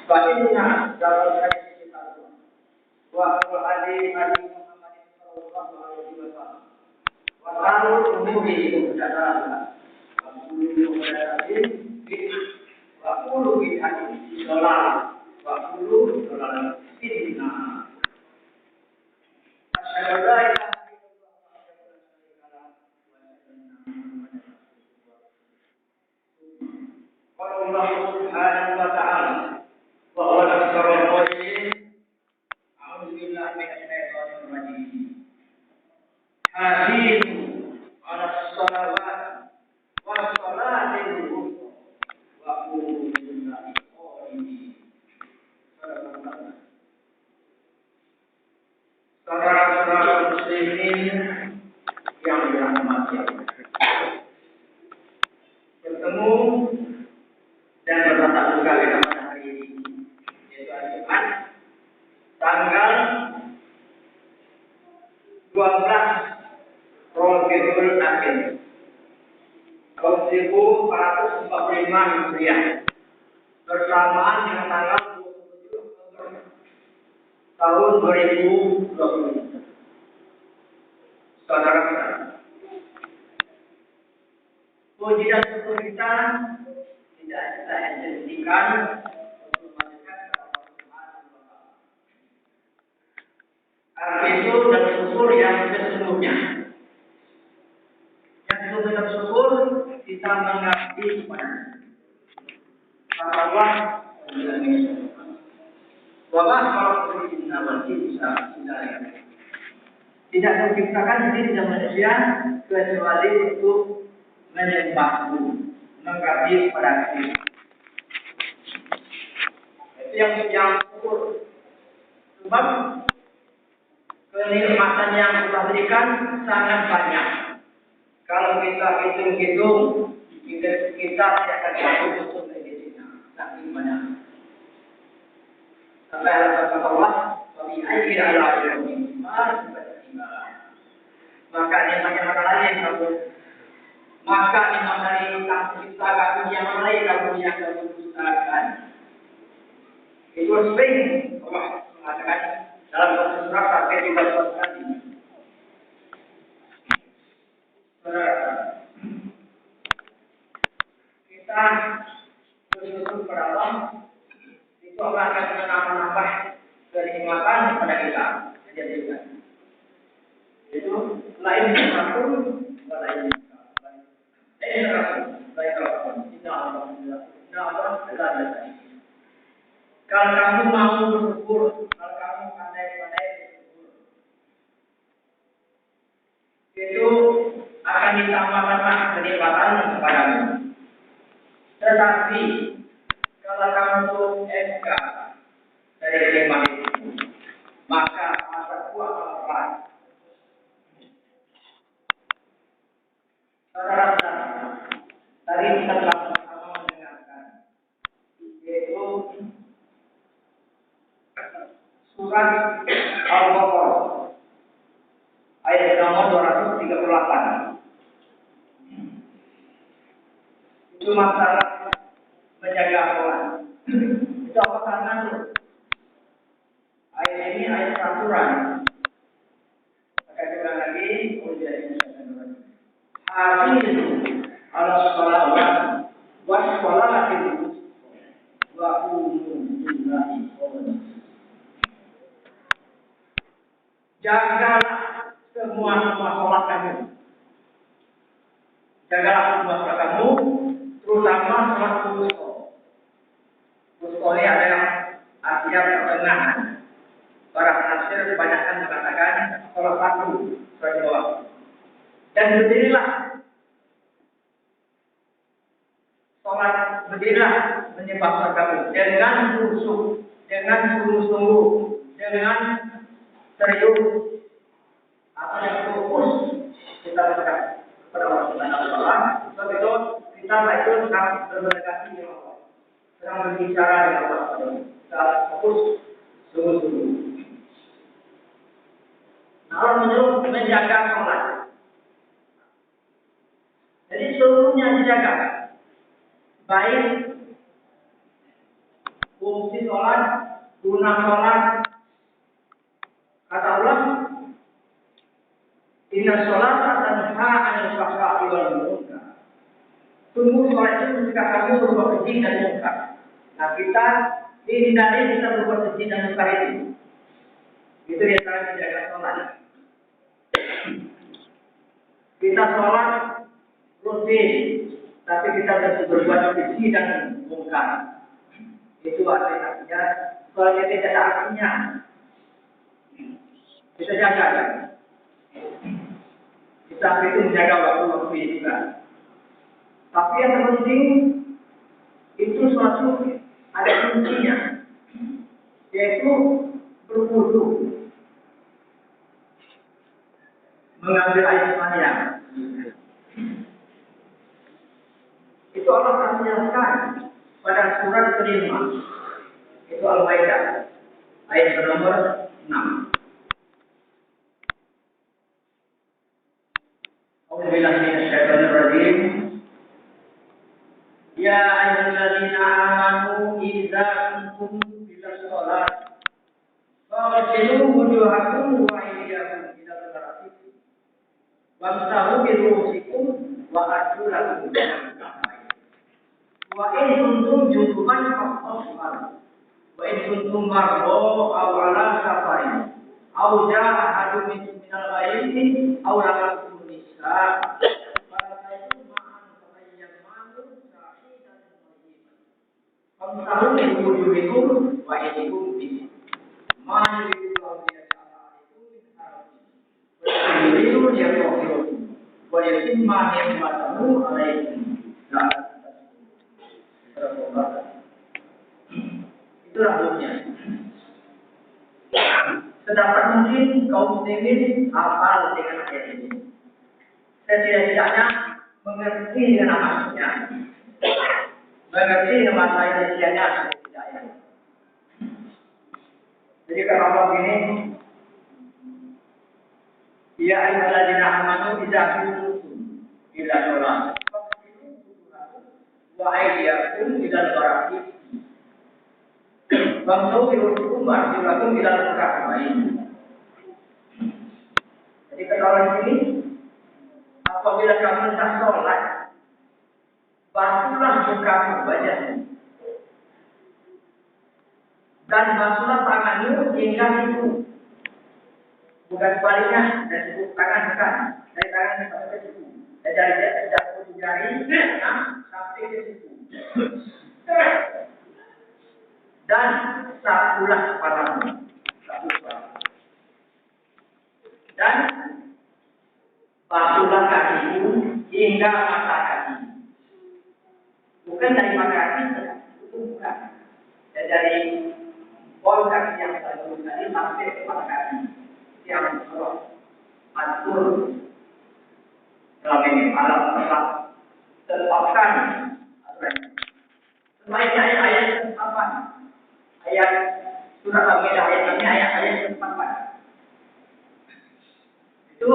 Fa'inna dalam hadis kita wa hadis Muhammad sallallahu alaihi wasallam wa qalu umuri muhdatsalah wa kullu muhdatsatin wa kullu bid'atin dhalalah wa kullu dhalalatin finnar. Asyhadu an la ilaha Allah Subhanahu wa ta'ala wa huwa al-ghafurur rahim. A'udzu billahi minasy syaithanir rajim. Hafizu 'alas shalawat was salatil wusta wa qumu lillahi qanitin. Saudara-saudara muslimin yang dirahmati Allah. Bertemu dan bertatap muka kita pada hari ini, yaitu hari Jumat, tanggal 12 Rabiul Akhir tahun 1445 Hijriah, bersamaan dengan tanggal 27 Oktober tahun 2020. Saudara-saudara, puji dan syukur kita tidak kita hentikan untuk mendekat kepada Allah Subhanahu wa ta'ala. Arti itu dan syukur yang sesungguhnya. Yang sesungguhnya dan syukur kita mengabdi kepada Allah wa ma khalaqtul jinna wal insa illa liya'budun. Tidak menciptakan jin dan manusia kecuali untuk menyembahmu, mengabdi kepada Dia. Itu yang syukur. Sebab kenikmatan yang kita berikan sangat banyak. Kalau kita hitung-hitung, kita tidak akan cukup untuk menghitung. Saking banyak. Sampai kata Allah, "Wa bi ayyi alamin ma tubayyana." Maka nikmat yang mana lagi yang kamu? Maka nikmat dari Sang Pencipta kamu yang mana lagi kamu dustakan? Itu sering Allah mengatakan dalam satu surat sampai 13 kali. Kita bersyukur kepada Allah, itu Allah akan menambah kenikmatan kepada kita. Itu lain satu, lain. Kalau kamu mau bersyukur, kalau kamu pandai-pandai bersyukur, itu akan ditambahkan kenikmatan kepadamu. Tetapi kalau kamu tuh FK dari nikmat itu, maka masa kuat akan saudara-saudara, tadi kita telah bersama mendengarkan, yaitu surat Al-Baqarah ayat nomor 238. Itu masalah menjaga sholat. Itu apa karena itu? Ayat ini ayat peraturan. Maka kita lagi ujian Hafizu 'alas shalawat was salatil wusta wa qumu lillahi qanitin. Jagalah semua sholat kamu. Jagalah semua sholat kamu, terutama sholat wusta. Wusta ini adalah artinya pertengahan. Para penafsir kebanyakan mengatakan sholat satu, sholat dua. Dan berdirilah. Sholat berdirilah menyembah kamu dengan khusyuk, dengan sungguh-sungguh, dengan serius atau yang fokus kita berdekat kepada Allah Subhanahu wa ta'ala. Sebab itu kita itu sedang berdekati dengan Allah, sedang berbicara dengan Allah. Kita fokus sungguh-sungguh. Nah, Allah menyuruh menjaga sholat. Jadi seluruhnya dijaga, baik fungsi sholat, guna sholat. Kata Allah, inna sholat tanha 'anil fahsya'i wal munkar. Sungguh sholat itu mencegah kamu berbuat keji dan munkar. Nah kita hindari kita berbuat keji dan munkar itu. Itu dia cara menjaga sholat. Kita sholat rutin, tapi kita berbuat keji dan munkar. Itu artinya sholat itu tidak ada artinya. Kita jaga. Kita itu menjaga waktu-waktu juga. Tapi yang terpenting itu suatu ada kuncinya, yaitu berwudu, mengambil air sembahyang. Itu Allah akan menjelaskan pada surat kelima, itu Al-Maidah ayat nomor 6. Auzubillahi minasyaitonir rajim. Ya ayyuhalladzina amanu idza kuntum ila shalah faghsilu wujuhakum wa aydiyakum ila al-marafiq wamsahu bi ru'usikum wa arjulakum ila al-ka'bayn wa in kuntum junuban faghsilu wa in kuntum marḍā aw 'alā safarin aw jaa'a ahadun minal ghaibati aw lamastum nisaa Famsahu bi wujuhikum wa aydikum bihi. Ma yuridu Allahu liyaj'ala 'alaykum min harajin. Wa yuridu liyutahhirakum wa yutimma ni'matahu 'alaykum. Itulah hukumnya. Sedapat mungkin kaum muslimin hafal dengan ayat ini. Setidak-tidaknya mengerti dengan maksudnya. Mengerti masa Indonesianya tidak ya. Jadi kalau Allah begini, ya ayyuhalladzina amanu idza qumtum ila shalah wa aydiyakum ila al-marafiq wamsahu bi ru'usikum wa arjulakum ila al-ka'bayn. Jadi kalau di sini apabila kamu hendak sholat, basuhlah mukamu, wajahmu, dan basuhlah tanganmu hingga siku, bukan sebaliknya, dan siku tangan bukan, dari tangan sampai ke siku, dari jari sampai ke siku, dan sapulah kepalamu, dan basuhlah kakimu hingga mata kaki. Bukan dari mata kaki, itu bukan. Dan dari pol kaki yang terlalu tadi sampai ke mata kaki. Yang kalau atur dalam ini alat telah tetapkan aturan. Selain ayat-ayat ketetapan, ayat surat Al-Maidah ayat ini ayat-ayat ketetapan. Itu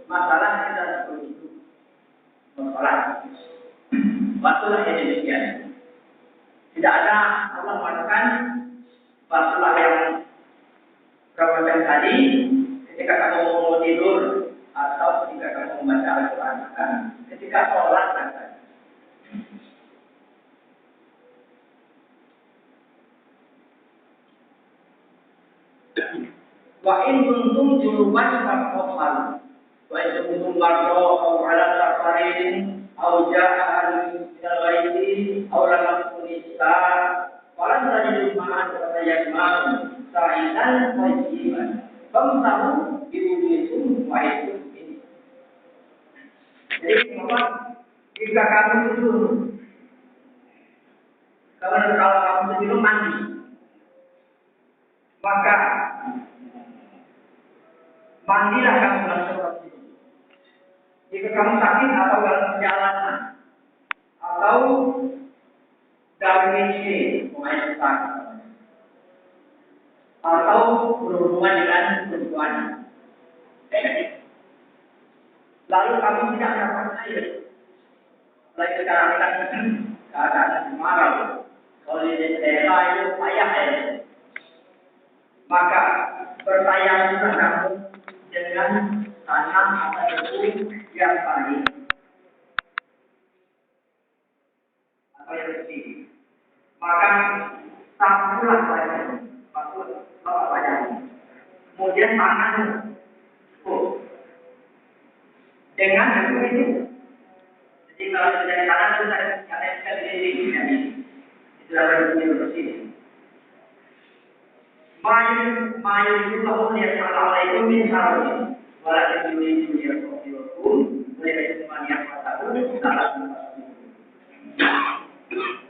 masalah kita perlu masalah. Basuhlah yang demikian. Tidak ada Allah mengatakan basuhlah yang berapa tadi ketika kamu mau tidur atau ketika kamu membaca Al-Quran, ketika sholat nanti. Wa in kuntum junuban faghsilu wa in kuntum marḍā aw 'alā safarin aw jaa'a ahadun minal ghaibati aw lamastum nisaa walan tajidu ma'an fatayammamu sa'idan thayyiban famsahu bi wujuhikum wa aydikum bihi. Jadi jika kamu tidur, kalau kamu tidur mandi, maka mandilah kamu dalam sholat itu. Jika kamu sakit atau dalam perjalanan atau dalam misi sakit atau berhubungan dengan perempuan, lalu kamu tidak dapat air, lagi sekarang kan keadaan kemarau, kalau di daerah itu payah ayat. Maka bertayanglah kamu dengan tanam atau itu yang baik atau yang bersih. Maka tampurlah padamu, maksud padamu. Kemudian tanganmu, dengan itu. Jadi kalau sudah di tangan itu ada sekali itu adalah bersih. Mayu itu kalau dia salah itu misalnya, walaupun dunia pun boleh semuanya tahu salah.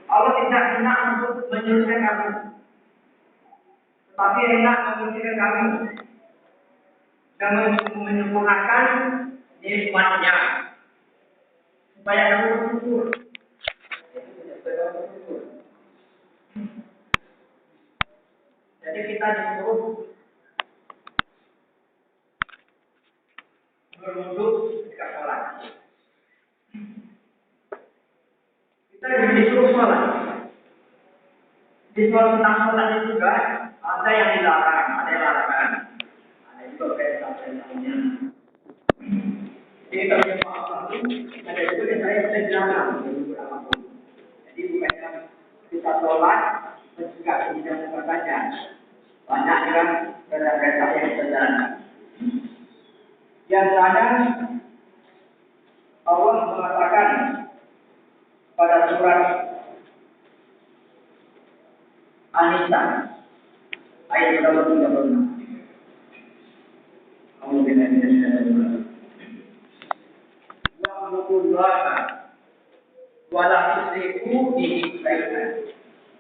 Allah tidak hendak untuk menyelesaikan kamu, tapi hendak menyelesaikan kamu dan menyempurnakan nikmatnya supaya kamu bersyukur. Jadi kita disuruh berwudu ketika sholat. Kita disuruh sholat. Di sholat itu juga ada yang dilarang, ada yang larangan, ada juga perintah-perintahnya. Jadi kalau yang maaf itu ada juga yang saya bisa dilarang. Jadi bukannya kita sholat mencegah tidak saja. Banyak yang perintah yang berjalan. Yang ada Allah mengatakan pada surat An-Nisa ayat 36. Allah bilang wa'budullaha wa la tusyriku bihi syai'an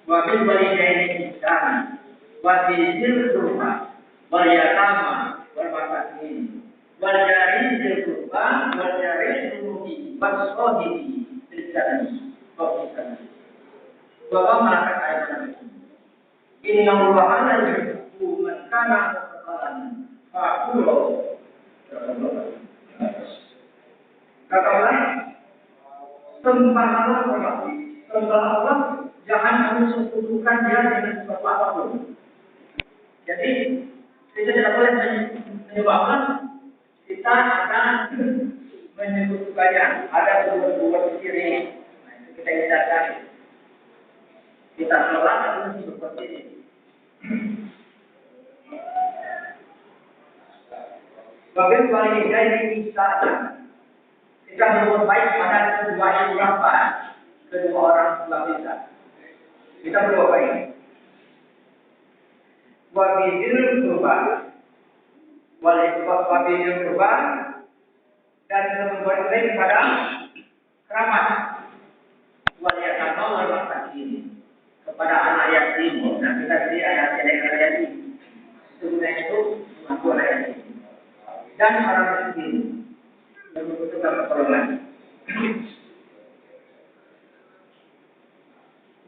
wa bil walidayni ihsana wa dzil qurba wal yatama wal masakin wal jari dzil qurba wal jari junubi was sahibi bil jannati wa bisan. Bapak mengatakan ayat ini. Inna Allaha la yuhibbu man kana mukhtalan fakhura. Katakanlah sembahlah Allah, jangan kamu sekutukan dia dengan sesuatu apapun. Jadi kita tidak boleh menyembah Allah, kita akan menyekutukannya. Ada sebuah ciri, kita hindari. Kita sholat harus seperti ini. Bagaimana paling dari kita berbuat baik pada kedua ibu bapa, kedua orang tua kita. Kita berbuat baik. Wabidil kurban, wabidil kurban, dan berbuat baik kepada kerabat, waliyatama wal masakin, kepada anak yatim. Nah kita di ayat yatim. Sebenarnya itu mengaku anak yatim dan orang miskin. Membutuhkan pertolongan.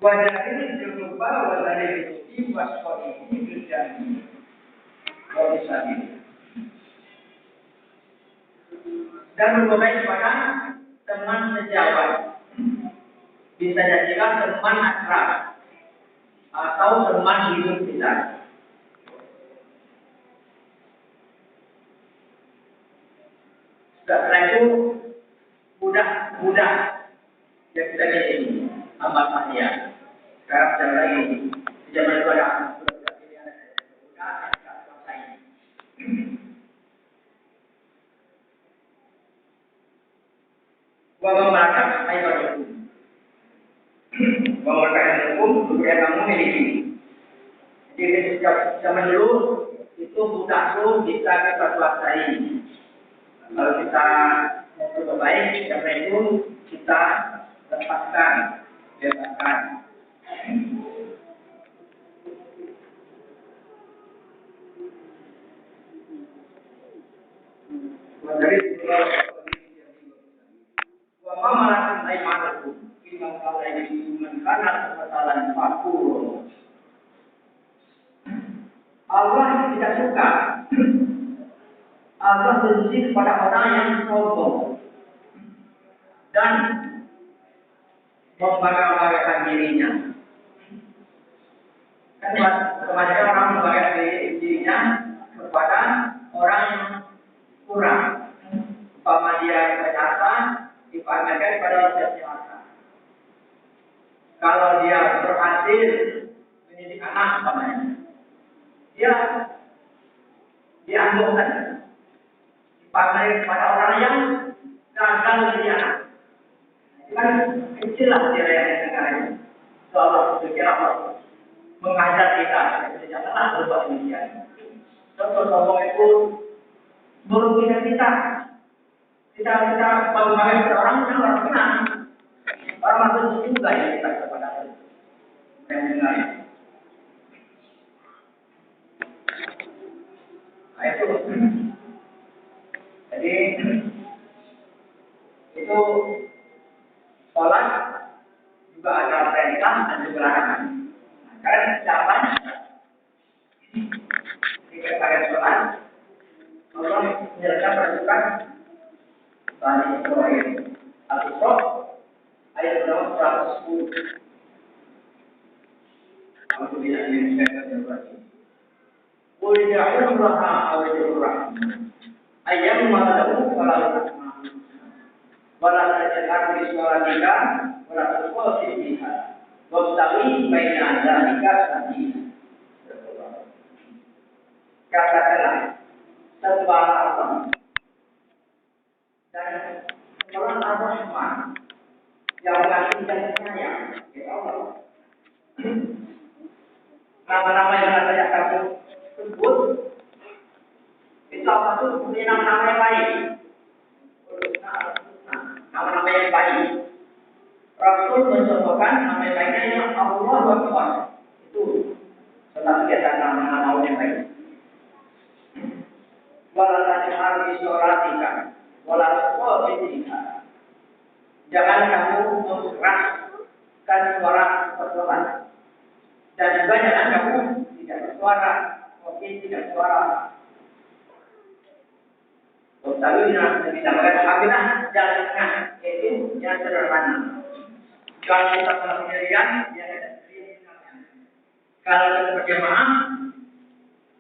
Wajah ini diubah wajah ini waspada ini berjadi. Kalau misalnya dan berbaik kepada teman sejawat, bisa jadikan teman akrab atau teman hidup kita. Setelah itu mudah yang kita ini amat mahia. Sekarang saya lagi di zaman itu ada Wabarakat ayat hukum. Wabarakat hukum yang kamu miliki. Jadi zaman dulu itu mudah tuh bisa kita kuasai. Kalau kita mau baik, karena itu kita lepaskan, bebaskan. Dari Bapak melakukan imanku, kita kalau ini karena kesalahan fakul. Allah tidak suka. Allah benci kepada orang yang sombong dan membangga-banggakan dirinya. Kebanyakan orang membayar dirinya kepada orang yang kurang. Umpama dia kesehatan, dipamerkan kepada orang kesehatan. Kalau dia berhasil mendidik anak, umpamanya, dia dianggapkan dipamerkan kepada orang yang gagal mendidik anak. Kan kecillah nilai negara ini. Soal berpikir apa? Mengajar kita, janganlah berbuat demikian. Contoh sombong itu merugikan kita. Kita bagi orang yang orang kenal, orang masuk juga yang kita kepada yang dengar. Nah, itu. Jadi itu sholat juga ada perintah dan juga larangan. Karena jawaban jika kalian sholat, Allah menjelaskan peraturan Bani Israil. Al-Isra ayat nomor 110. Alhamdulillah ini saya berarti. Qul ya'lamuha aw ya'lamu. Ayam ma'lamu fala tasma'. Wala tajhar bi sholatika wala tuqatil biha. Wabtaghi baina dzalika sabila. Katakanlah sebuah apa dan orang Ar-Rahman yang mengasih dan sayang ya Allah. Nama-nama yang saya kamu sebut itu apa tuh punya nama-nama yang baik. Nama-nama yang baik. Rasul mencontohkan nama yang baiknya yang Allah Akbar. Itu tetapi kita nama-nama yang baik. Wala tajhar bi sholatika wala tuqatil. Jangan kamu mengeraskan suara bersolat dan juga jangan kamu tidak bersuara, tidak suara. Tapi kita mengatakan jalan tengah itu yang sederhana. Kalau kita sendirian, ya ada sendirian. Kalau kita berjamaah,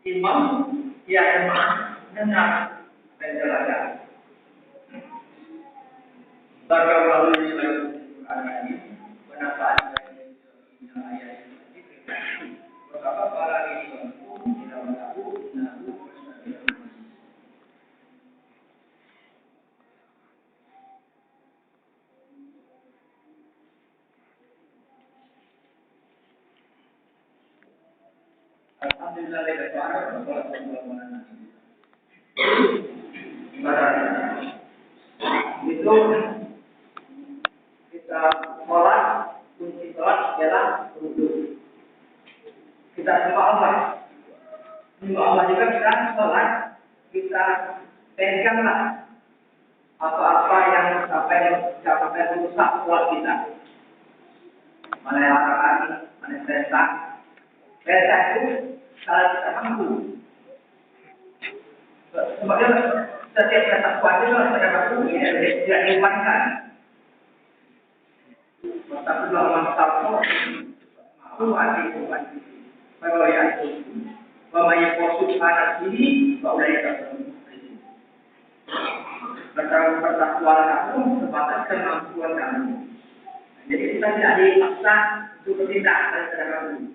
imam, ya jamaah dengar dan jalan. Barakallahu li wa lakum fi Al-Qur'an ayat ini. Berkata para ini tidak tahu nahu alhamdulillah lagi para itu kita sholat, kunci sholat adalah wudhu. Kita sembah Allah. Sembah Allah juga kita sholat, kita teganglah apa-apa yang sampai merusak sholat kita. Mana yang larangan, mana yang perintah. Perintah itu kalau kita mampu. Sebagai setiap perintah wajib harus ada waktu ya, tidak dilupakan. Tapi kalau masalah aku wajib. Kalau yang itu, bahwa posisi anak ini, bahwa yang tertentu. Pertakuan kamu sebatas kemampuan kamu. Jadi kita tidak dipaksa untuk bertindak secara kamu.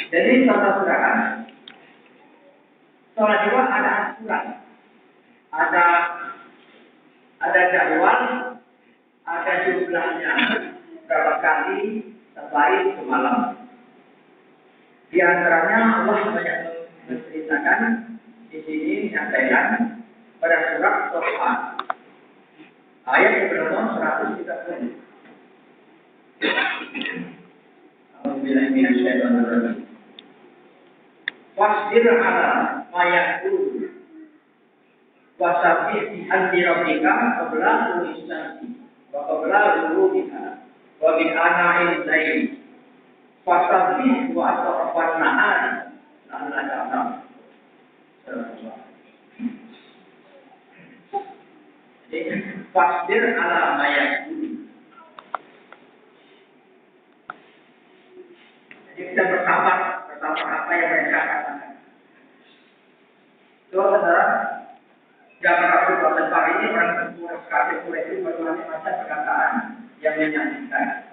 Jadi saudara-saudara, sholat juga ada aturan, ada jadwal, ada jumlahnya berapa kali sebaik semalam. Di antaranya Allah banyak menceritakan di sini menyampaikan pada surat Thaha ayat yang bernomor 130. Alhamdulillah minasyaitonir rajim. Wasbir ala ma yaqulu wasabbih bihamdi rabbika qabla tulu'i syamsi wa qabla ghurubiha wa min ana'il lail wasabbih wa atrafan nahar la'allaka tarda. Jadi wasbir ala ma yaqulu. kita bersabar apa yang mereka katakan. Itu saudara, jangan takut proses hari ini orang kafir itu bermacam-macam perkataan yang menyakitkan.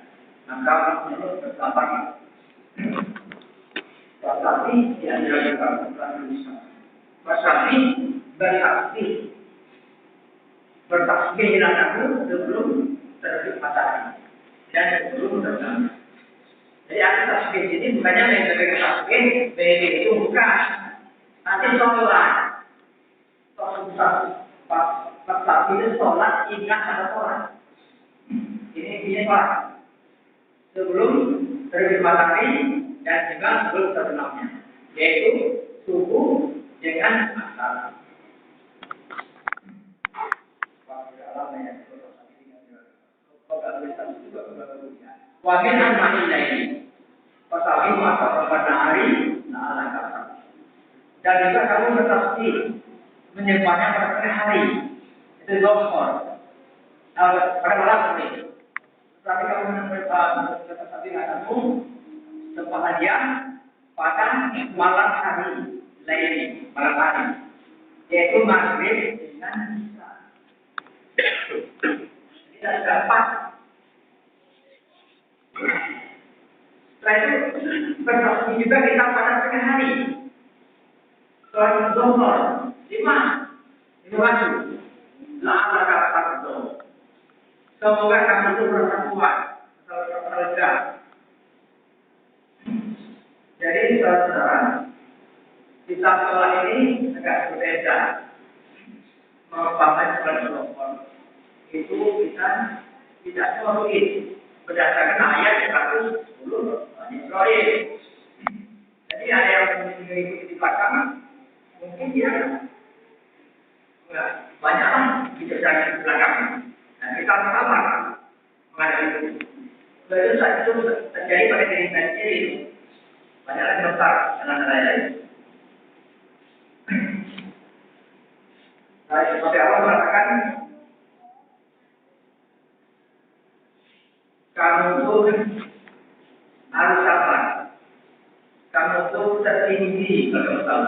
Maka menurut bersabar. Tetapi dia adalah bersabar. Bersabar bersaksi. Bertasbihlah kamu sebelum terbit matahari dan sebelum terbenam. Jadi arti tasbih ini bukannya yang sebagai tasbih, itu bukan. Nanti sholat, pas tasbih itu sholat, ingat ada sholat. Ini sholat. Sebelum terbit matahari dan juga sebelum terbenamnya, yaitu subuh dengan asar. Wamin anma'il laili Fasabihu atau pada hari Na'ala kasar. Dan juga kamu bertasbih menyembahnya pada tengah hari. Itu zohor. Pada malam hari. Tapi kamu bertasbih kamu sebahagian pada malam hari laili, malam hari. Yaitu maghrib dengan isya. Tidak dapat. Setelah itu bertasbih juga kita pada tengah hari. Sholat zuhur 5 waktu. La'ala kafardhu. Semoga kamu itu merasa kuat atau terlega. Jadi saudara, kita sholat ini agak berbeda. Merupakan sholat zuhur. Itu kita tidak sholat berdasarkan ayat 110 Israel. Jadi ada yang mengikuti di belakang, mungkin dia banyaklah dikerjakan di belakang. Nah, kita sabar menghadapi itu. Lalu saat itu terjadi pada diri saya sendiri, banyaklah besar dengan lain-lain. Nah, seperti Allah mengatakan, kamu itu harus sabar. Kamu itu tertinggi kalau tahu.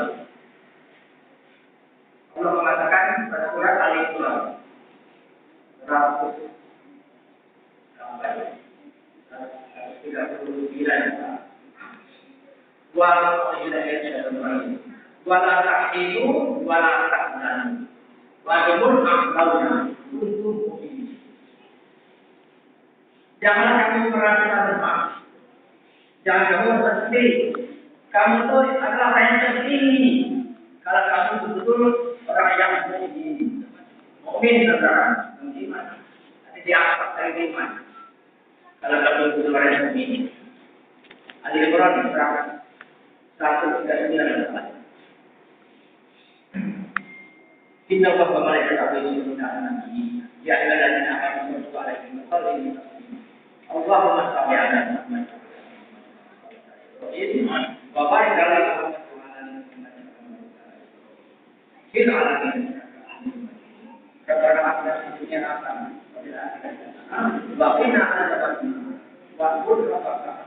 Allah mengatakan pada surat Al-Imran 139 wala tahinu wala tahzanu wa antum a'launa kuntum mu'minin. Jangan kamu merasa lemah. Jangan kamu bersedih. Kamu itu adalah orang yang tertinggi. Kalau kamu betul-betul orang yang mukmin saudara, iman. Nanti diangkat dari iman. Kalau kamu betul orang yang mukmin. Al-Imran 139. Inna Allah wa malaikatahu yusholluna 'alan nabi. Ya ayyuhallazina amanu sallu 'alaihi wa sallimu taslima. Allahumma shalli 'ala Muhammad wa barik 'ala Muhammad wa 'ala ali Muhammad fil 'alamin. Rabbana atina fid dunya hasanah wa fil akhirati hasanah wa qina adzabannar. Wa qul rabbana